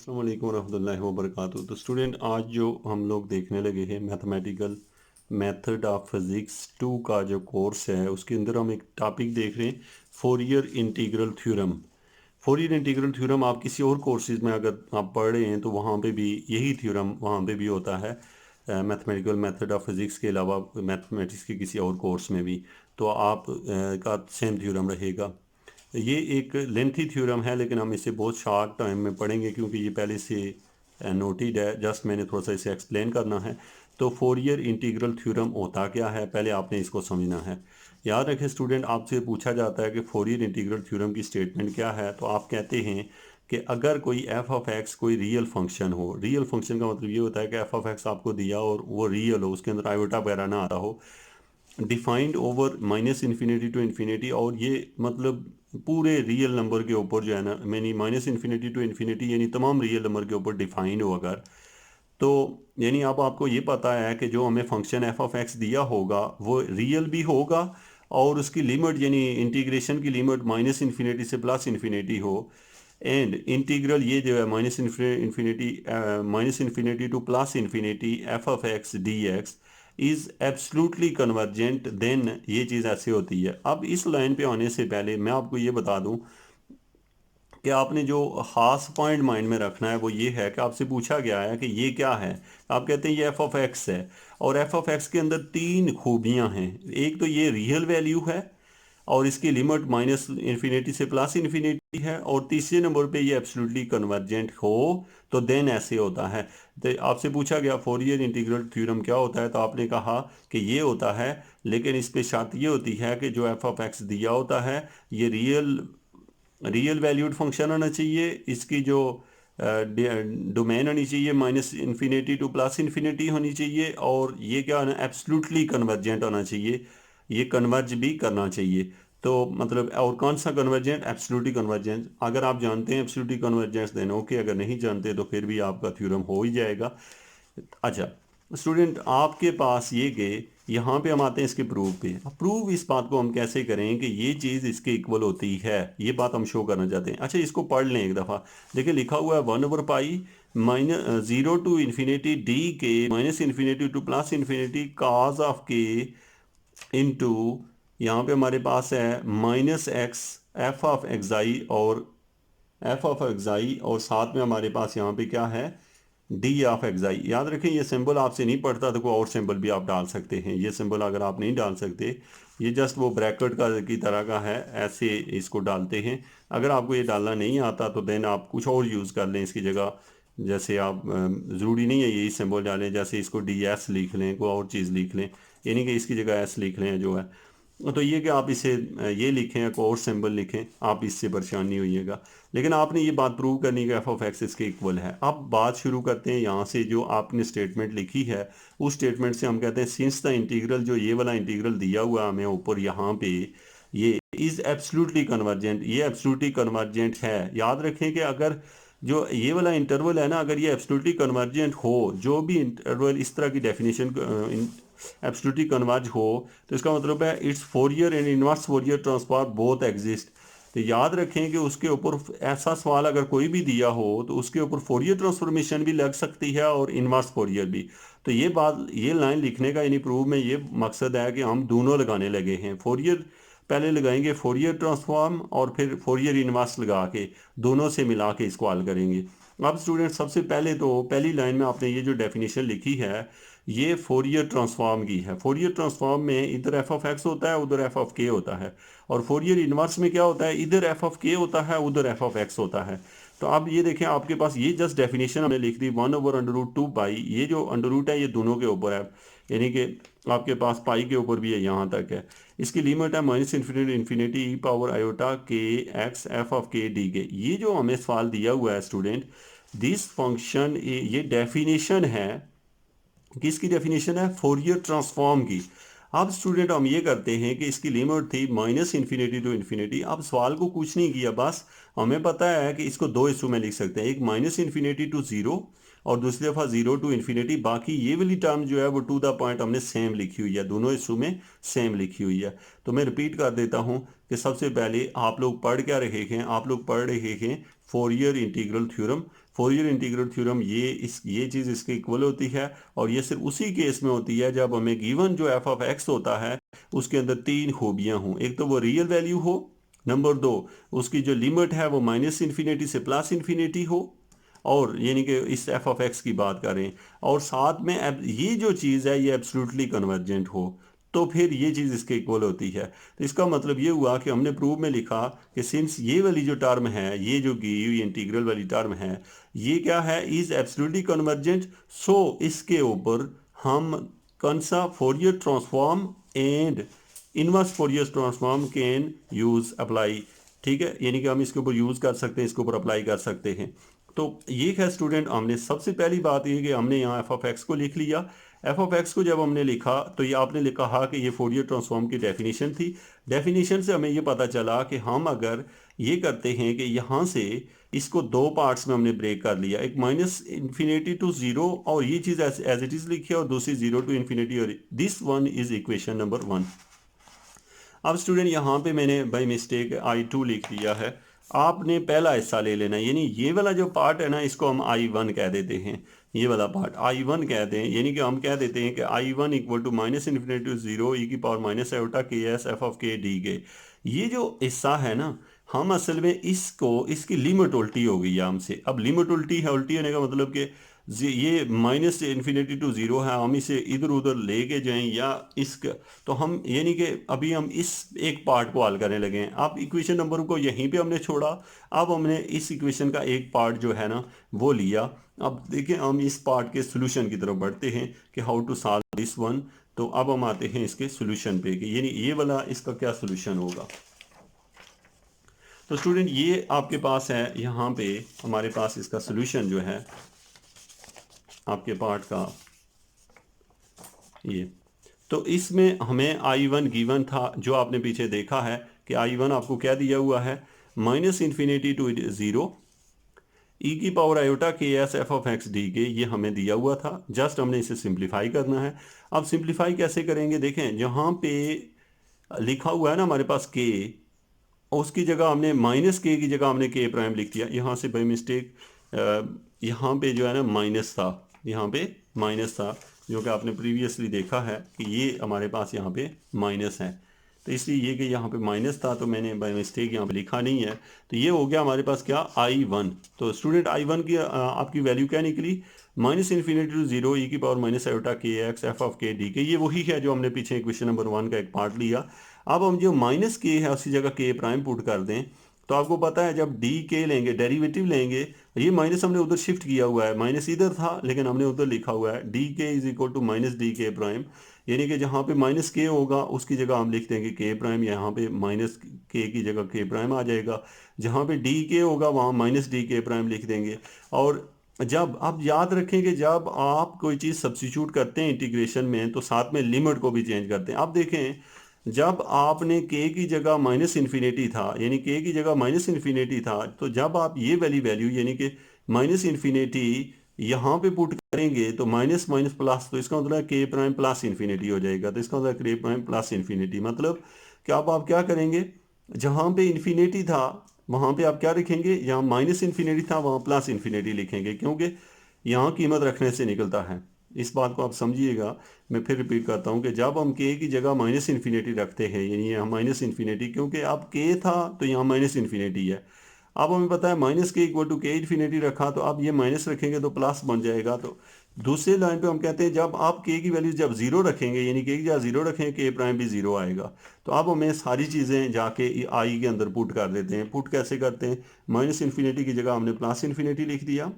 अस्सलाम वालेकुम रहमतुल्लाहि व बरकातुहू। तो स्टूडेंट आज जो हम लोग देखने लगे हैं मैथमेटिकल मेथड ऑफ फिज़िक्स 2 का जो कोर्स है उसके अंदर हम एक टॉपिक देख रहे हैं Fourier integral theorem. Fourier integral theorem आप किसी और कोर्सेज में अगर आप पढ़ रहे हैं तो वहाँ पे भी यही थ्योरम वहाँ पे भी होता है मैथमेटिकल मेथड ऑफ फिज़िक्स के अलावा मैथमेटिक्स के किसी और कोर्स में भी। तो आप का सेम थ्योरम रहेगा। ये एक लेंथी थ्योरम है लेकिन हम इसे बहुत शॉर्ट टाइम में पढ़ेंगे क्योंकि ये पहले से नोटेड है। जस्ट मैंने थोड़ा सा इसे एक्सप्लेन करना है। तो फोरियर इंटीग्रल थ्योरम होता क्या है, पहले आपने इसको समझना है। याद रखें स्टूडेंट, आपसे पूछा जाता है कि फोरियर इंटीग्रल थ्योरम की स्टेटमेंट क्या है, तो आप कहते हैं कि अगर कोई एफ ऑफ एक्स कोई रियल फंक्शन हो, रियल फंक्शन का मतलब ये होता है कि एफ ऑफ एक्स आपको दिया और वो रियल हो, उसके अंदर आयोटा वगैरह ना आता हो, defined over minus infinity to infinity, और ये मतलब पूरे रियल नंबर के ऊपर जो है ना, मैंने माइनस इन्फिनिटी टू इन्फिनिटी यानी तमाम रियल नंबर के ऊपर डिफाइंड हो अगर, तो यानी अब आपको ये पता है कि जो हमें फंक्शन एफ ऑफ एक्स दिया होगा वो रियल भी होगा और उसकी लिमिट यानी इंटीग्रेशन की लिमिट माइनस इन्फिनिटी से प्लस इन्फिनिटी हो। एंड इंटीग्रल ये जो है minus infinity to plus infinity F of X D X is absolutely convergent, then ये चीज़ ऐसे होती है। अब इस लाइन पे आने से पहले मैं आपको ये बता दूं कि आपने जो खास पॉइंट माइंड में रखना है वो ये है कि आपसे पूछा गया है कि ये क्या है। आप कहते हैं ये एफ ऑफ एक्स है और एफ ऑफ एक्स के अंदर तीन खूबियां हैं। एक तो ये रियल वैल्यू है और इसकी लिमिट माइनस इन्फिनिटी से प्लस इन्फिनिटी है, और तीसरे नंबर पे ये एब्सोल्युटली कन्वर्जेंट हो तो देन ऐसे होता है। तो आपसे पूछा गया फोरियर इंटीग्रल थ्योरम क्या होता है, तो आपने कहा कि ये होता है, लेकिन इस पे शर्त ये होती है कि जो एफ ऑफ एक्स दिया होता है ये रियल वैल्यूड फंक्शन होना चाहिए, इसकी जो डोमेन होनी चाहिए minus infinity to plus infinity होनी चाहिए, और ये क्या होना एब्सोल्युटली कन्वर्जेंट होना चाहिए, ये कन्वर्ज भी करना चाहिए। तो मतलब और कौन सा कन्वर्जेंट, एब्सोल्युटली कन्वर्जेंस। अगर आप जानते हैं एब्सोल्युटली कन्वर्जेंस देन ओके, अगर नहीं जानते तो फिर भी आपका थ्योरम हो ही जाएगा। अच्छा स्टूडेंट, आपके पास ये गए, यहाँ पे हम आते हैं इसके प्रूफ पे। अब प्रूव इस बात को हम कैसे करें कि ये चीज़ इसके इक्वल होती है, ये बात हम शो करना चाहते हैं। अच्छा इसको पढ़ लें एक दफ़ा। देखिए लिखा हुआ है 1/पाई minus 0 to infinity d k minus infinity to plus infinity cause of के इंटू, यहाँ पे हमारे पास है माइनस एक्स एफ ऑफ एक्साई और एफ ऑफ एक्साई, और साथ में हमारे पास यहाँ पे क्या है डी ऑफ एक्साई। याद रखें ये सिंबल आपसे नहीं पढ़ता तो कोई और सिंबल भी आप डाल सकते हैं। ये सिंबल अगर आप नहीं डाल सकते, ये जस्ट वो ब्रैकेट का की तरह का है, ऐसे इसको डालते हैं। अगर आपको ये डालना नहीं आता तो देन आप कुछ और यूज़ कर लें इसकी जगह। जैसे आप ज़रूरी नहीं है यही सिंबल डालें, जैसे इसको डी एस लिख लें, कोई और चीज़ लिख लें, यानी कि इसकी जगह एस लिख लें जो है। तो ये कि आप इसे ये लिखें या कोई और सिंबल लिखें, आप इससे परेशान नहीं होइएगा। लेकिन आपने ये बात प्रूव करनी कि एफ ऑफ एक्स इसके इक्वल है। अब बात शुरू करते हैं यहाँ से, जो आपने स्टेटमेंट लिखी है उस स्टेटमेंट से हम कहते हैं सिंस द इंटीग्रल, जो ये वाला इंटीग्रल दिया हुआ हमें ऊपर यहाँ पे, ये इज़ एब्सोल्युटली कन्वर्जेंट, ये एब्सोल्युटली कन्वर्जेंट है। याद रखें कि अगर जो ये वाला इंटरवल है ना, अगर ये एब्सोल्युटली कन्वर्जेंट हो, जो भी इंटरवल इस तरह की डेफिनेशन एब्सोल्युटली कन्वर्ज हो, तो इसका मतलब है it's Fourier and inverse Fourier transform both exist. तो याद रखें कि उसके ऊपर ऐसा सवाल अगर कोई भी दिया हो तो उसके ऊपर फोरियर ट्रांसफॉर्मेशन भी लग सकती है और इनवर्स फोरियर भी। तो ये बात, ये लाइन लिखने का यानी प्रूफ में ये मकसद है कि हम दोनों लगाने लगे हैं। फोरियर पहले लगाएंगे फोरियर ट्रांसफॉर्म और फिर फोरियर इनवर्स लगा के दोनों से मिला के इसको हल करेंगे। अब स्टूडेंट सबसे पहले तो पहली लाइन में आपने ये जो डेफिनेशन लिखी है ये फोरियर ट्रांसफॉर्म की है। फोरियर ट्रांसफॉर्म में इधर एफ ऑफ एक्स होता है उधर एफ ऑफ के होता है, और फोरियर इनवर्स में क्या होता है, इधर एफ ऑफ के होता है उधर एफ ऑफ एक्स होता है। तो अब ये देखें आपके पास ये जस्ट डेफिनेशन हमने लिख दी 1/√2 पाई, ये जो अंडर रूट है ये दोनों के ऊपर है, यानी कि आपके पास पाई के ऊपर भी है, यहाँ तक है। इसकी लिमिट है माइनस इन्फिनिटी इन्फिनिटी ई पावर आयोटा के x F of K D K. ये जो हमें सवाल दिया हुआ है स्टूडेंट, दिस फंक्शन, ये डेफिनेशन है, किसकी डेफिनेशन है, फोरियर ट्रांसफॉर्म की। अब स्टूडेंट हम ये करते हैं कि इसकी लिमिट थी माइनस इन्फिनिटी टू इन्फिनिटी। अब सवाल को कुछ नहीं किया, बस हमें पता है कि इसको दो हिस्सों में लिख सकते हैं, एक माइनस इन्फिनिटी टू ज़ीरो और दूसरी दफ़ा ज़ीरो टू इन्फिनिटी। बाकी ये वाली टर्म जो है वो टू द पॉइंट हमने सेम लिखी हुई है, दोनों हिस्सों में सेम लिखी हुई है। तो मैं रिपीट कर देता हूँ कि सबसे पहले आप लोग पढ़ क्या रहे हैं, आप लोग पढ़ रहे हैं Fourier integral theorem. Fourier integral theorem ये चीज़ इसके इक्वल होती है, और ये सिर्फ उसी केस में होती है जब हमें गिवन जो एफ ऑफ एक्स होता है उसके अंदर तीन खूबियां हों। एक तो वो रियल वैल्यू हो, नंबर दो उसकी जो लिमिट है वो माइनस इन्फिनिटी से प्लस इन्फिनिटी हो, और यानी कि इस एफ ऑफ एक्स की बात करें, और साथ में ये जो चीज़ है ये एब्सोल्युटली कन्वर्जेंट हो, तो फिर ये चीज़ इसके इक्वल होती है। तो इसका मतलब ये हुआ कि हमने प्रूफ में लिखा कि सिंस ये वाली जो टर्म है, ये जो गी हुई इंटीग्रल वाली टर्म है, ये क्या है, इज एब्सोल्युटली कन्वर्जेंट। सो इसके ऊपर हम कौन सा Fourier transform and inverse Fourier transform can use apply. ठीक है, यानी कि हम इसके ऊपर यूज़ कर सकते हैं, इसके ऊपर अप्लाई कर सकते हैं। तो ये है स्टूडेंट, हमने सबसे पहली बात ये कि हमने यहाँ एफ ऑफ एक्स को लिख लिया। एफ ऑफ एक्स को जब हमने लिखा तो ये आपने लिखा हा कि ये फोरियर ट्रांसफॉर्म की डेफिनेशन थी। डेफिनेशन से हमें ये पता चला कि हम अगर ये करते हैं कि यहाँ से इसको दो पार्ट्स में हमने ब्रेक कर लिया, एक माइनस इन्फिनिटी टू जीरो और ये चीज़ एज इट इज़ लिखी है, और दूसरी जीरो टू इन्फिनिटी, और this one is equation number 1। अब स्टूडेंट यहाँ पे मैंने बाई मिस्टेक I2 लिख दिया है। आपने पहला हिस्सा ले लेना, यानी ये वाला जो पार्ट है ना इसको हम I1 कह देते हैं, ये वाला पार्ट I1 कहते हैं, यानी कि हम कह देते हैं कि I1 equal to minus infinity to zero E की power minus iota K S F of K D K. ये जो हिस्सा है ना, हम असल में इसकी लिमिट उल्टी हो गई है हमसे। अब लिमिट उल्टी है, उल्टी होने का मतलब कि ये माइनस इन्फिनिटी टू ज़ीरो है, हम इसे इधर उधर लेके जाएं या इसका, तो हम यानी कि अभी हम इस एक पार्ट को हल करने लगे हैं। अब इक्वेशन नंबर को यहीं पे हमने छोड़ा, अब हमने इस इक्वेशन का एक पार्ट जो है ना वो लिया। अब देखिए हम इस पार्ट के सोल्यूशन की तरफ बढ़ते हैं कि how to solve this one. तो अब हम आते हैं इसके सोल्यूशन पे कि यानी ये वाला इसका क्या सोल्यूशन होगा। तो स्टूडेंट ये आपके पास है, यहाँ पे हमारे पास इसका सोल्यूशन जो है आपके पार्ट का ये, तो इसमें हमें I1 गिवन था, जो आपने पीछे देखा है कि I1 आपको क्या दिया हुआ है, माइनस इन्फिनिटी टू ज़ीरो ई की power iota K S F of X D K, ये हमें दिया हुआ था। जस्ट हमने इसे सिंप्लीफाई करना है। अब सिंप्लीफाई कैसे करेंगे, देखें जहाँ पे लिखा हुआ है ना हमारे पास के, उसकी जगह हमने माइनस के की जगह हमने के प्राइम लिख दिया। यहाँ से बाई मिस्टेक यहाँ पे जो है ना माइनस था, यहाँ पे माइनस था, जो कि आपने प्रीवियसली देखा है कि ये हमारे पास यहाँ पे माइनस है, तो इसलिए ये कि यहाँ पे माइनस था तो मैंने बाय मिस्टेक यहाँ पे लिखा नहीं है। तो ये हो गया हमारे पास क्या, I1। तो स्टूडेंट I1 की आपकी वैल्यू क्या निकली, minus infinity to zero E की पावर माइनस आयोटा के x F of K D K. ये वही है जो हमने पीछे क्वेश्चन नंबर 1 का एक पार्ट लिया। अब हम जो माइनस के है उसकी जगह के प्राइम पुट कर दें, तो आपको पता है जब डी के लेंगे, डेरिवेटिव लेंगे, ये माइनस हमने उधर शिफ्ट किया हुआ है, माइनस इधर था लेकिन हमने उधर लिखा हुआ है D K is equal to minus D K prime, यानी कि जहाँ पे माइनस के होगा उसकी जगह हम लिख देंगे के प्राइम, यहाँ पे माइनस के की जगह के प्राइम आ जाएगा। जहाँ पे डी के होगा वहाँ माइनस डी के प्राइम लिख देंगे। और जब आप याद रखें कि जब आप कोई चीज़ सब्स्टिट्यूट करते हैं इंटीग्रेशन में तो साथ में लिमिट को भी चेंज करते हैं। आप देखें जब आपने के की जगह माइनस इन्फिनिटी था, यानी के की जगह माइनस इन्फिनिटी था, तो जब आप ये वाली वैल्यू यानी कि माइनस इन्फिनिटी यहाँ पे पुट करेंगे तो माइनस माइनस प्लस, तो इसका मतलब के प्राइम प्लस इन्फिनिटी हो जाएगा। तो इसका मतलब के प्राइम प्लस इन्फिनिटी, मतलब कि अब आप क्या करेंगे, जहाँ पे इन्फिनिटी था वहाँ पे आप क्या लिखेंगे, यहाँ माइनस इन्फिनिटी था वहाँ प्लस इन्फिनिटी लिखेंगे, क्योंकि यहाँ कीमत रखने से निकलता है। इस बात को आप समझिएगा। मैं फिर रिपीट करता हूँ कि जब हम के की जगह माइनस इन्फिनिटी रखते हैं, यानी यहाँ माइनस इन्फिनिटी, क्योंकि अब के था तो यहाँ माइनस इन्फिनिटी है। अब हमें पता है माइनस के इक्वल टू के इन्फिनिटी रखा, तो अब ये माइनस रखेंगे तो प्लस बन जाएगा। तो दूसरे लाइन पे हम कहते हैं जब आप के की वैल्यू जब जीरो रखेंगे, यानी के की जगह जीरो रखेंगे, के प्राइम भी जीरो आएगा। तो अब हमें सारी चीज़ें जाके आई के अंदर पुट कर देते हैं। पुट कैसे करते हैं, माइनस इन्फिनिटी की जगह हमने प्लस इन्फिनिटी लिख दिया,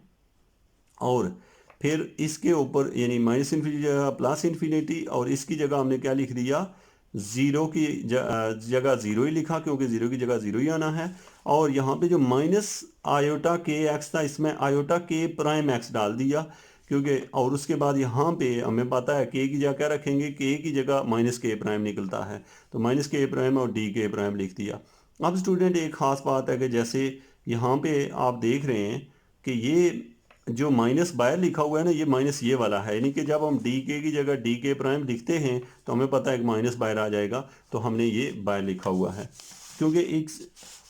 और फिर इसके ऊपर यानी माइनस इन्फिनिटी जगह प्लस इन्फिनिटी, और इसकी जगह हमने क्या लिख दिया, ज़ीरो की जगह ज़ीरो ही लिखा, क्योंकि ज़ीरो की जगह ज़ीरो ही आना है। और यहाँ पे जो माइनस आयोटा के एक्स था, इसमें आयोटा के प्राइम एक्स डाल दिया, क्योंकि और उसके बाद यहाँ पे हमें पता है के की जगह क्या रखेंगे, के की जगह माइनस के प्राइम निकलता है, तो माइनस के प्राइम और डी के प्राइम लिख दिया। अब स्टूडेंट एक ख़ास बात है कि जैसे यहाँ पे आप देख रहे हैं कि ये जो माइनस बाहर लिखा हुआ है ना, ये माइनस ये वाला है, यानी कि जब हम डी के की जगह डी के प्राइम लिखते हैं तो हमें पता है कि माइनस बाहर आ जाएगा, तो हमने ये बाहर लिखा हुआ है। क्योंकि एक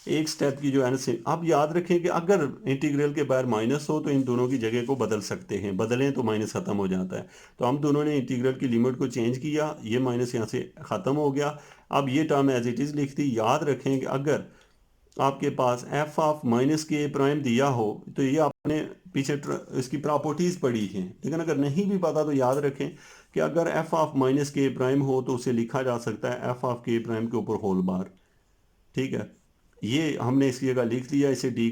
एक स्टेप की जो है ना से अब याद रखें कि अगर इंटीग्रल के बाहर माइनस हो तो इन दोनों की जगह को बदल सकते हैं, बदलें तो माइनस ख़त्म हो जाता है। तो हम दोनों ने इंटीग्रल की लिमिट को चेंज किया, ये माइनस यहाँ से ख़त्म हो गया। अब ये टर्म एज इट इज़ लिख दी। याद रखें कि अगर आपके पास एफ ऑफ माइनस के प्राइम दिया हो तो ये आपने पीछे इसकी प्रॉपर्टीज़ पढ़ी हैं, लेकिन अगर नहीं भी पता तो याद रखें कि अगर एफ ऑफ माइनस के प्राइम हो तो उसे लिखा जा सकता है एफ ऑफ के प्राइम के ऊपर होल बार। ठीक है, ये हमने इसकी जगह लिख दिया इसे डी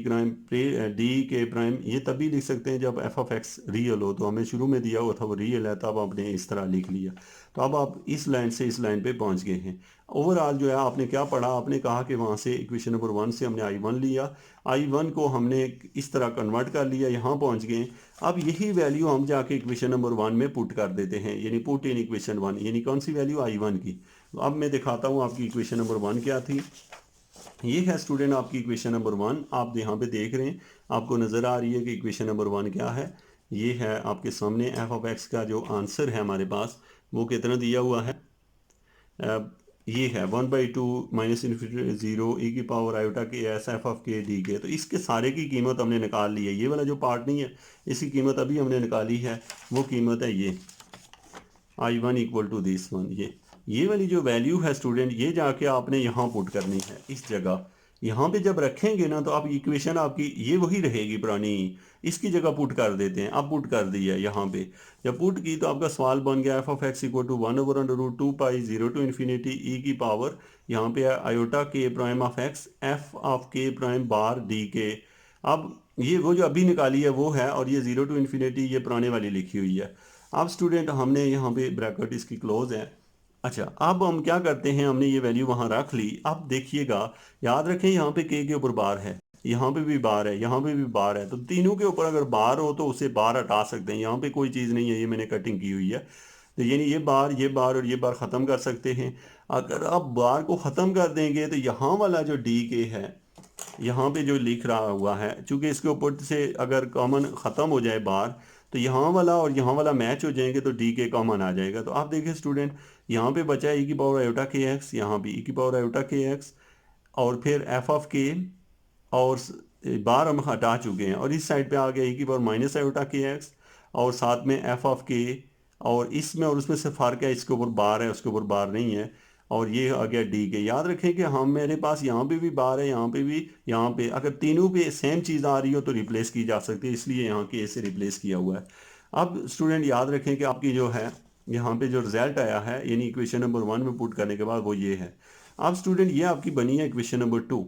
के प्राइम। ये तभी लिख सकते हैं जब एफ ऑफ एक्स रियल हो, तो हमें शुरू में दिया हुआ था वो रियल है, तब आपने इस तरह लिख लिया। तो अब आप इस लाइन से इस लाइन पे पहुंच गए हैं। ओवरऑल जो है आपने क्या पढ़ा, आपने कहा कि वहाँ से इक्वेशन नंबर 1 से हमने I1 लिया, I1 को हमने इस तरह कन्वर्ट कर लिया, यहाँ पहुँच गए। अब यही वैल्यू हम जाके इक्वेशन नंबर 1 में पुट कर देते हैं, यानी पुट इन इक्वेशन 1, यानी कौन सी वैल्यू I1 की। तो अब मैं दिखाता हूँ आपकी इक्वेशन नंबर 1 क्या थी। ये है स्टूडेंट आपकी इक्वेशन नंबर 1, आप यहाँ पे देख रहे हैं, आपको नज़र आ रही है कि इक्वेशन नंबर 1 क्या है। ये है आपके सामने एफ ऑफ एक्स का जो आंसर है हमारे पास वो कितना दिया हुआ है। ये है 1/2 माइनस इन्फिनिटी 0 ई की power iota K S F of K D के। तो इसके सारे की कीमत हमने निकाल ली है, ये वाला जो पार्ट नहीं है इसकी कीमत अभी हमने निकाली है। वो कीमत है ये I1 equal to this one. ये वाली जो वैल्यू है स्टूडेंट, ये जाके आपने यहाँ पुट करनी है इस जगह। यहाँ पे जब रखेंगे ना तो आप इक्वेशन आपकी ये वही रहेगी पुरानी, इसकी जगह पुट कर देते हैं। अब पुट कर दिया यहाँ पे, जब पुट की तो आपका सवाल बन गया F of x equal to 1/√2 pi 0 to infinity E की पावर, यहाँ पे है iota K prime of X F of K prime bar D K. अब ये वो जो अभी निकाली है वो है, और ये 0 टू इन्फिनिटी ये पुराने वाली लिखी हुई है। अब स्टूडेंट हमने यहाँ पे ब्रैकेट इसकी क्लोज है। अच्छा, अब हम क्या करते हैं, हमने ये वैल्यू वहाँ रख ली। अब देखिएगा, याद रखें यहाँ पे के ऊपर बार है, यहाँ पे भी बार है, यहाँ पे भी बार है, तो तीनों के ऊपर अगर बार हो तो उसे बार हटा सकते हैं। यहाँ पे कोई चीज़ नहीं है, ये मैंने कटिंग की हुई है, तो यानी ये बार और ये बार ख़त्म कर सकते हैं। अगर आप बार को ख़त्म कर देंगे तो यहाँ वाला जो डी के है, यहाँ पे जो लिख रहा हुआ है, चूंकि इसके ऊपर से अगर कॉमन ख़त्म हो जाए बार तो यहाँ वाला और यहाँ वाला मैच हो जाएंगे तो डी के कॉमन आ जाएगा। तो आप देखिए स्टूडेंट, यहाँ पे बचा है ई की पावर आयोटा के एक्स, यहाँ भी ई की पावर आयोटा के एक्स, और फिर एफ ऑफ के, और बार हम हटा चुके हैं, और इस साइड पे आ गया ई की पावर माइनस आयोटा के एक्स, और साथ में एफ ऑफ के, और इसमें और उसमें से फ़र्क है, इसके ऊपर बार है उसके ऊपर बार नहीं है, और ये आ गया डी के। याद रखें कि हम मेरे पास यहाँ पे भी बार है, यहाँ पे भी, यहाँ पे अगर तीनों पे सेम चीज़ आ रही हो तो रिप्लेस की जा सकती है, इसलिए यहाँ के से रिप्लेस किया हुआ है। अब स्टूडेंट याद रखें कि आपकी जो है यहाँ पे जो रिजल्ट आया है, यानी इक्वेशन नंबर 1 में पुट करने के बाद वो ये है। अब स्टूडेंट ये आपकी बनी है इक्वेशन नंबर 2।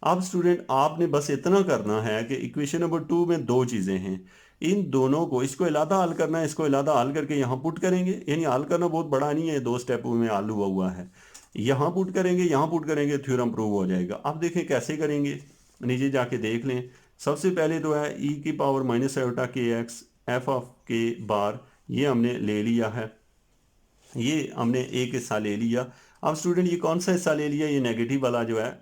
अब स्टूडेंट आपने बस इतना करना है कि इक्वेशन नंबर 2 में दो चीज़ें हैं, इन दोनों को, इसको अलहदा हल करना है, इसको अलहदा हल करके यहाँ पुट करेंगे। यानी हल करना बहुत बड़ा नहीं है, 2 स्टेपों में हल हुआ है। यहाँ पुट करेंगे, यहाँ पुट करेंगे, थ्योरम प्रूव हो जाएगा। अब देखें कैसे करेंगे, नीचे जाके देख लें। सबसे पहले तो है ई की पावर माइनस आयोटा के एक्स एफ ऑफ के बार, ये हमने ले लिया है, ये हमने एक हिस्सा ले लिया। अब स्टूडेंट ये कौन सा हिस्सा ले लिया, ये नेगेटिव वाला जो है,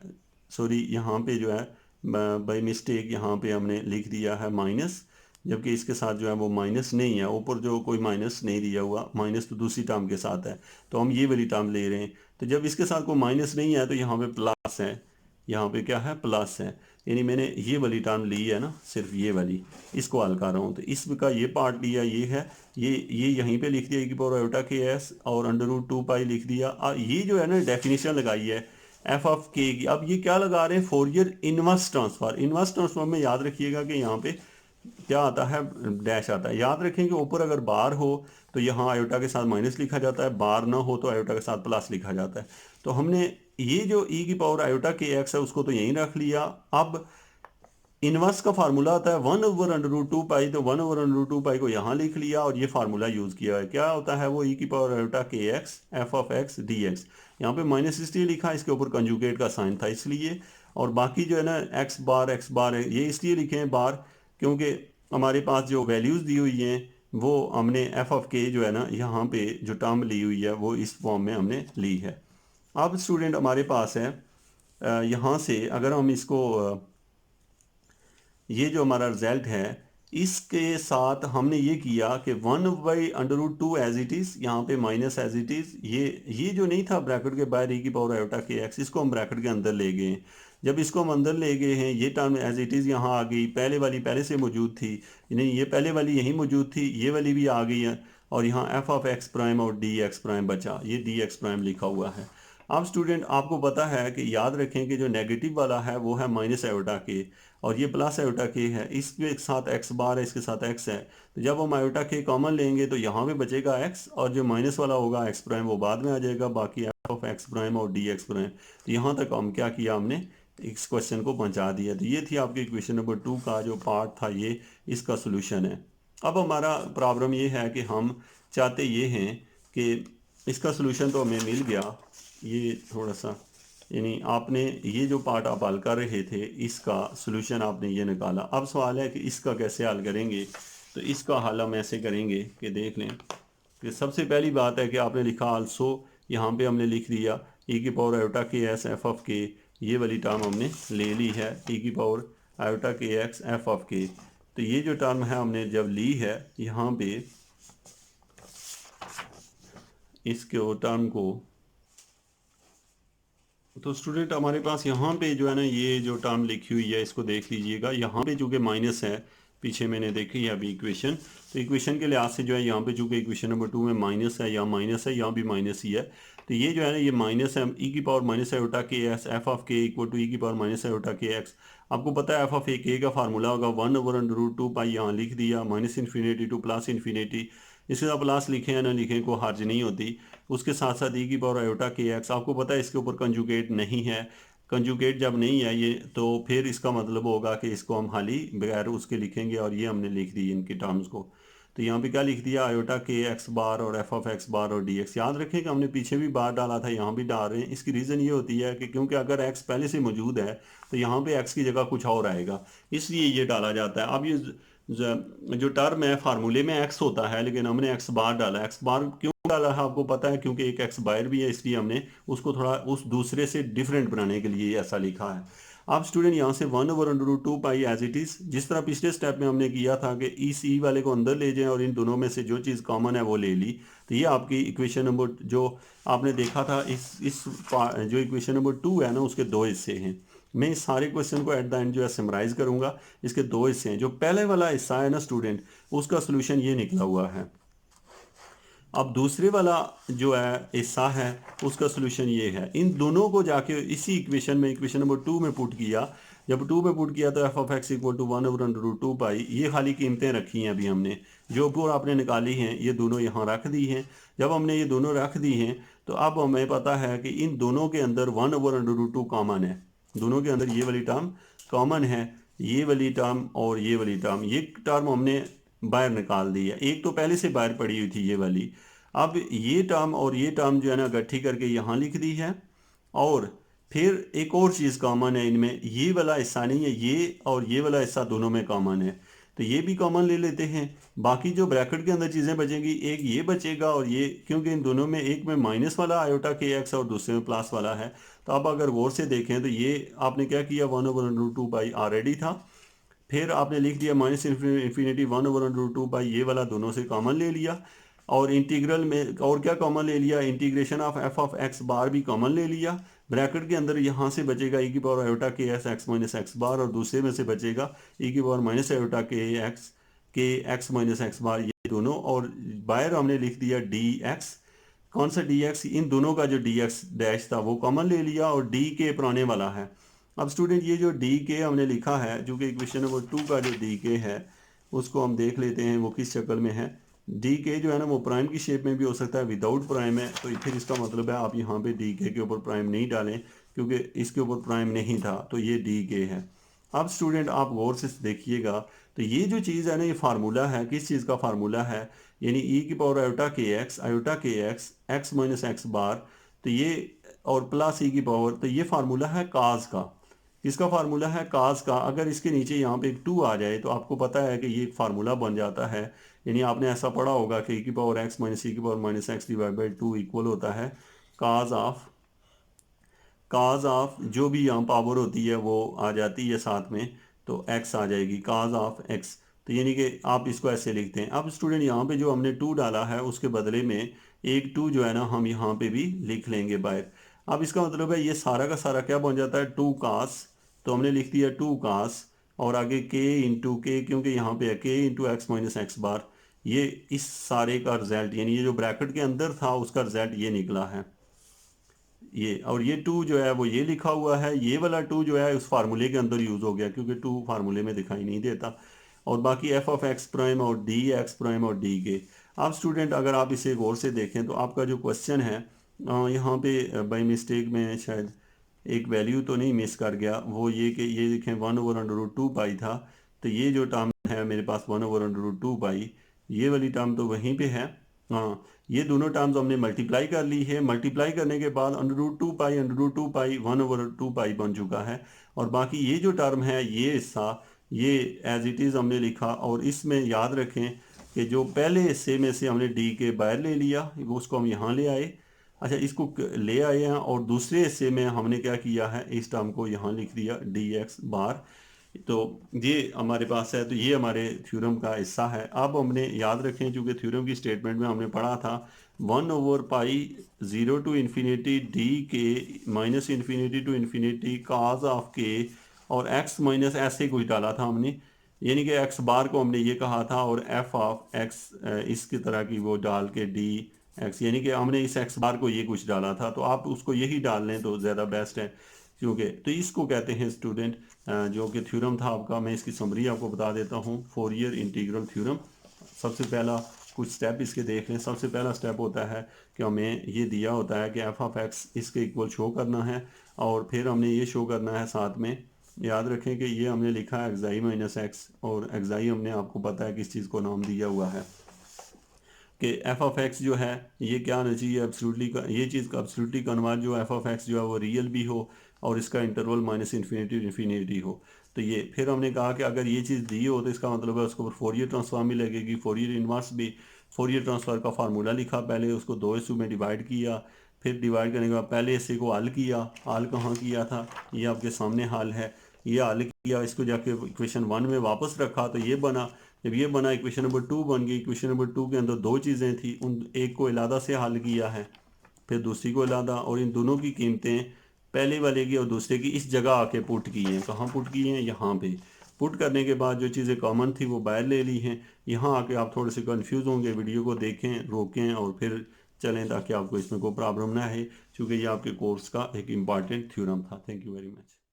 सॉरी यहाँ पे जो है बाय मिस्टेक यहाँ पे हमने लिख दिया है माइनस, जबकि इसके साथ जो है वो माइनस नहीं है, ऊपर जो कोई माइनस नहीं दिया हुआ, माइनस तो दूसरी टर्म के साथ है, तो हम ये वाली टर्म ले रहे हैं। तो जब इसके साथ कोई माइनस नहीं है तो यहाँ पे प्लस है, यहाँ पे क्या है, प्लस है, यानी मैंने ये वाली टर्म ली है ना, सिर्फ ये वाली, इसको हल कर रहा हूँ। तो इसका ये पार्ट लिया, ये है, ये यहीं पे लिख दिया ई की पावर आयोटा के एस, और √2 पाई लिख दिया। ये जो है ना डेफिनेशन लगाई है एफ ऑफ के की। अब ये क्या लगा रहे हैं, Fourier inverse transform. Inverse transform में याद रखिएगा कि यहाँ पे क्या आता है, डैश आता है। याद रखें कि ऊपर अगर बार हो तो यहाँ आयोटा के साथ माइनस लिखा जाता है, बार ना हो तो आयोटा के साथ प्लस लिखा जाता है। तो हमने ये जो ई की पावर आयोटा के एक्स है उसको तो यहीं रख लिया। अब इनवर्स का फार्मूला आता है 1/√2 पाई, तो 1/√2 पाई को यहाँ लिख लिया और ये फार्मूला यूज़ किया है। क्या होता है वो, ई की पावर आयोटा के x F of X D x, यहाँ पे माइनस इसलिए लिखा, इसके ऊपर कंजुगेट का साइन था इसलिए, और बाकी जो है ना एक्स बार है, ये इसलिए लिखे हैं बार क्योंकि हमारे पास जो वैल्यूज़ दी हुई हैं वो हमने एफ ऑफ के जो है ना यहाँ पे जो टर्म ली हुई है वो इस फॉर्म में हमने ली है। अब स्टूडेंट हमारे पास है यहाँ से अगर हम इसको ये जो हमारा रिजल्ट है इसके साथ हमने ये किया कि 1/√2 एज इट इज़, यहाँ पे माइनस एज इट इज़, ये जो नहीं था ब्रैकेट के बाहर ई की पावर आयोटा के एक्स, इसको हम ब्रैकेट के अंदर ले गए। जब इसको हम अंदर ले गए हैं, ये टर्म एज इट इज़ यहाँ आ गई, पहले वाली पहले से मौजूद थी, नहीं ये पहले वाली यहीं मौजूद थी, ये वाली भी आ गई है, और यहाँ एफ ऑफ एक्स प्राइम और डी एक्स प्राइम बचा, ये डी एक्स प्राइम लिखा हुआ है। अब स्टूडेंट आपको पता है कि याद रखें कि जो नेगेटिव वाला है वो है माइनस आयोटा के, और ये प्लस आयोटा के है, इसके साथ एक्स बार है, इसके साथ एक्स है, तो जब हम आयोटा के कॉमन लेंगे तो यहाँ पे बचेगा एक्स, और जो माइनस वाला होगा एक्स प्राइम वो बाद में आ जाएगा, बाकी एफ ऑफ एक्स प्राइम और डी एक्स प्राइम। तो यहाँ तक हम क्या किया, हमने इस क्वेश्चन को पहुँचा दिया। तो ये थी आपके क्वेश्चन नंबर 2 का जो पार्ट था, ये इसका सोल्यूशन है। अब हमारा प्रॉब्लम ये है कि हम चाहते ये हैं कि इसका सोल्यूशन तो हमें मिल गया, ये थोड़ा सा यानी आपने ये जो पार्ट आप हल कर रहे थे इसका सोल्यूशन आपने ये निकाला। अब सवाल है कि इसका कैसे हल करेंगे। तो इसका हल हम ऐसे करेंगे कि देख लें कि सबसे पहली बात है कि आपने लिखा आल्सो, यहाँ पे हमने लिख दिया e की power iota K S F of के, ये वाली टर्म हमने ले ली है, e की पावर आयोटा के एक्स एफ ऑफ के। तो ये जो टर्म है हमने जब ली है यहाँ पे इसके टर्म को, तो स्टूडेंट हमारे पास यहाँ पे जो है ना ये जो टर्म लिखी हुई है इसको देख लीजिएगा, यहाँ पे चूँकि माइनस है, पीछे मैंने देखी है अभी इक्वेशन, तो इक्वेशन के लिहाज से जो है यहाँ पे चूँकि इक्वेशन नंबर 2 में माइनस है, यहाँ माइनस है, यहाँ भी माइनस ही है, तो ये जो है ना ये माइनस है, ई की power minus iota K S F of के इक्वल टू ई की पावर माइनस आयोटा के एक्स। आपको पता है एफ ऑफ ए के का फार्मूला होगा 1/√2 पाई, यहाँ लिख दिया, minus infinity to plus infinity, इसके साथ प्लस लिखें या ना लिखें को हर्ज नहीं होती। उसके साथ साथ ई की पावर आयोटा के एक्स, आपको पता है इसके ऊपर कंजुगेट नहीं है, कंजुगेट जब नहीं है ये तो फिर इसका मतलब होगा कि इसको हम खाली बगैर उसके लिखेंगे, और ये हमने लिख दी इनके टर्म्स को। तो यहाँ पे क्या लिख दिया, आयोटा के एक्स बार और एफ ऑफ एक्स बार और डी एक्स। याद रखें कि हमने पीछे भी बार डाला था, यहाँ भी डाल रहे हैं। इसकी रीज़न ये होती है कि क्योंकि अगर एक्स पहले से मौजूद है तो यहाँ पे एक्स की जगह कुछ और आएगा, इसलिए ये डाला जाता है। अब ये जो टर्म है फार्मूले में एक्स होता है, लेकिन हमने एक्स बार डाला। एक्स बार क्यों डाला है आपको पता है, क्योंकि एक एक्स बार भी है, इसलिए हमने उसको थोड़ा उस दूसरे से डिफरेंट बनाने के लिए ऐसा लिखा है। अब स्टूडेंट यहाँ से 1/√2 पाई एज इट इज़, जिस तरह पिछले स्टेप में हमने किया था कि इस ई वाले को अंदर ले जाएं और इन दोनों में से जो चीज़ कॉमन है वो ले ली। तो ये आपकी इक्वेशन नंबर जो आपने देखा था, इस जो इक्वेशन नंबर 2 है ना उसके दो हिस्से हैं। मैं इस सारे क्वेश्चन को एट द एंड जो है समराइज करूंगा। इसके दो हिस्से हैं। जो पहले वाला हिस्सा है ना स्टूडेंट, उसका सोल्यूशन ये निकला हुआ है। अब दूसरे वाला जो है हिस्सा है उसका सोल्यूशन ये है। इन दोनों को जाके इसी इक्वेशन में, इक्वेशन नंबर 2 में पुट किया। जब 2 में पुट किया तो f of x equal to 1/√2 pi, ये खाली कीमतें रखी हैं अभी हमने, जो पूरा आपने निकाली हैं ये दोनों यहाँ रख दी हैं। जब हमने ये दोनों रख दी हैं तो अब हमें पता है कि इन दोनों के अंदर 1/√2 कॉमन है। दोनों के अंदर ये वाली टर्म कॉमन है, ये वाली टर्म और ये वाली टर्म, ये टर्म हमने बाहर निकाल दी है। एक तो पहले से बाहर पड़ी हुई थी ये वाली। अब ये टर्म और ये टर्म जो है ना इकट्ठी करके यहाँ लिख दी है। और फिर एक और चीज़ कॉमन है इनमें, ये वाला हिस्सा नहीं है, ये और ये वाला हिस्सा दोनों में कॉमन है, तो ये भी कॉमन ले लेते हैं। बाकी जो ब्रैकेट के अंदर चीज़ें बचेंगी, एक ये बचेगा और ये, क्योंकि इन दोनों में एक में माइनस वाला आयोटा के एक्स और दूसरे में प्लस वाला है। तो अब अगर गौर से देखें तो ये आपने क्या किया, 1/√2 पाई ऑलरेडी था, फिर आपने लिख दिया माइनस इन्फिनिटी 1/√2 पाई, ये वाला दोनों से कॉमन ले लिया। और इंटीग्रल में और क्या कॉमन ले लिया, integration of F of X bar भी कॉमन ले लिया। ब्रैकेट के अंदर यहाँ से बचेगा ई की power iota K S x minus X बार, और दूसरे में से बचेगा ई की पावर माइनस आयोटा के एक्स माइनस एक्स बार, ये दोनों। और बाहर हमने लिख दिया डी एक्स। कौन सा डी एक्स, इन दोनों का जो डी एक्स डैश था वो कॉमन ले लिया, और डी के पुराने वाला है। अब स्टूडेंट ये जो डी के हमने लिखा है, जो कि इक्वेशन नंबर 2 का जो डी के है उसको हम देख लेते हैं वो किस शक्ल में है। डी के जो है ना वो प्राइम की शेप में भी हो सकता है, विदाउट प्राइम है, तो फिर इसका मतलब है आप यहाँ पे डी के ऊपर प्राइम नहीं डालें, क्योंकि इसके ऊपर प्राइम नहीं था, तो ये डी के है। अब स्टूडेंट आप गौर से देखिएगा, तो ये जो चीज़ है ना, ये फार्मूला है, किस चीज़ का फार्मूला है, यानी ई की पावर आयोटा के एक्स एक्स माइनस एक्स बार, तो ये और प्लस ई की पावर, तो ये फार्मूला है काज का। किसका फार्मूला है, काज का। अगर इसके नीचे यहाँ पे एक 2 आ जाए तो आपको पता है कि ये एक फार्मूला बन जाता है। यानी आपने ऐसा पढ़ा होगा कि ई की पावर एक्स माइनस ई की power minus x divide by 2 equal होता है काज ऑफ जो भी यहाँ पावर होती है वो आ जाती है साथ में, तो एक्स आ जाएगी, काज ऑफ एक्स। तो यानी कि आप इसको ऐसे लिखते हैं। अब स्टूडेंट यहाँ पे जो हमने 2 डाला है उसके बदले में एक 2 जो है ना हम यहाँ पे भी लिख लेंगे बाहर। अब इसका मतलब है ये सारा का सारा क्या बन जाता है, 2 कास तो हमने लिख दिया 2 कास और आगे k इंटू के, क्योंकि यहाँ पे है k into X minus X bar. ये इस सारे का रिजल्ट यानी ये जो ब्रैकेट के अंदर था उसका रिजल्ट ये निकला है ये। और ये 2 जो है वो ये लिखा हुआ है, ये वाला 2 जो है उस फार्मूले के अंदर यूज़ हो गया क्योंकि 2 फार्मूले में दिखाई नहीं देता। और बाकी एफ ऑफ एक्स प्राइम और डी एक्स प्राइम और डी के। अब स्टूडेंट अगर आप इसे गौर से देखें तो आपका जो क्वेश्चन है यहाँ पे बाई मिस्टेक में शायद एक वैल्यू तो नहीं मिस कर गया, वो ये कि ये देखें 1/√2 पाई था, तो ये जो टर्म है मेरे पास 1/√2 पाई, ये वाली टर्म तो वहीं पे है। हाँ, ये दोनों टर्म्स हमने मल्टीप्लाई कर ली है। मल्टीप्लाई करने के बाद √2 पाई 1/2 पाई बन चुका है। और बाकी ये जो टर्म है ये हिस्सा ये एज इट इज़ हमने लिखा। और इसमें याद रखें कि जो पहले हिस्से में से हमने डी के बाहर ले लिया वो उसको हम यहाँ ले आए। अच्छा, इसको ले आए हैं और दूसरे हिस्से में हमने क्या किया है, इस टर्म को यहाँ लिख दिया डी एक्स बार। तो ये हमारे पास है, तो ये हमारे थ्योरम का हिस्सा है। अब हमने याद रखें चूँकि थ्योरम की स्टेटमेंट में हमने पढ़ा था 1/पाई 0 to infinity d k minus infinity to infinity cause of k और एक्स माइनस ऐसे कुछ डाला था हमने, यानी कि एक्स बार को हमने ये कहा था और एफ ऑफ एक्स इसकी तरह की वो डाल के डी एक्स, यानी कि हमने इस एक्स बार को ये कुछ डाला था। तो आप उसको यही डाल लें तो ज़्यादा बेस्ट है क्योंकि तो इसको कहते हैं स्टूडेंट जो कि थ्योरम था आपका। मैं इसकी समरी आपको बता देता हूँ, फोरियर इंटीग्रल थ्योरम। सबसे पहला कुछ स्टेप इसके देख लें। सबसे पहला स्टेप होता है कि हमें ये दिया होता है कि एफ ऑफ एक्स इसके इक्वल शो करना है और फिर हमने ये शो करना है साथ में, याद रखें कि ये हमने लिखा है एक्साई माइनस एक्स और एक्साई हमने आपको पता है किस चीज़ को नाम दिया हुआ है कि एफ ऑफ एक्स जो है ये क्या होना चाहिए, एब्सोल्युटली ये चीज़ का एब्सोल्युटली कन्वर्ज जो एफ ऑफ एक्स जो है वो रियल भी हो और इसका इंटरवल माइनस इन्फिनिटी इन्फिनिटी हो। तो ये फिर हमने कहा कि अगर ये चीज़ दी हो तो इसका मतलब है उसको फोरियर ट्रांसफॉर्म भी लगेगी, फोरियर इन्वर्स भी। फोरियर ट्रांसफर का फार्मूला लिखा, पहले उसको 2 हिस्सों में डिवाइड किया, फिर डिवाइड करने के बाद पहले हिस्से को हल किया। हल कहाँ किया था, ये आपके सामने हल है। ये हल किया, इसको जाके इक्वेशन 1 में वापस रखा तो ये बना। जब ये बना इक्वेशन नंबर 2 बन गई। इक्वेशन नंबर 2 के अंदर 2 चीज़ें थी, उन एक को इलादा से हल किया है, फिर दूसरी को इलादा, और इन दोनों की कीमतें पहले वाले की और दूसरे की इस जगह आके पुट की हैं। कहाँ पुट की हैं, यहाँ पे पुट करने के बाद जो चीज़ें कॉमन थी वो बाहर ले ली हैं। यहाँ आके आप थोड़े से कंफ्यूज होंगे, वीडियो को देखें, रोकें और फिर चलें ताकि आपको इसमें कोई प्रॉब्लम ना है, क्योंकि ये आपके कोर्स का एक इम्पॉर्टेंट थ्योरम था। Thank you very much.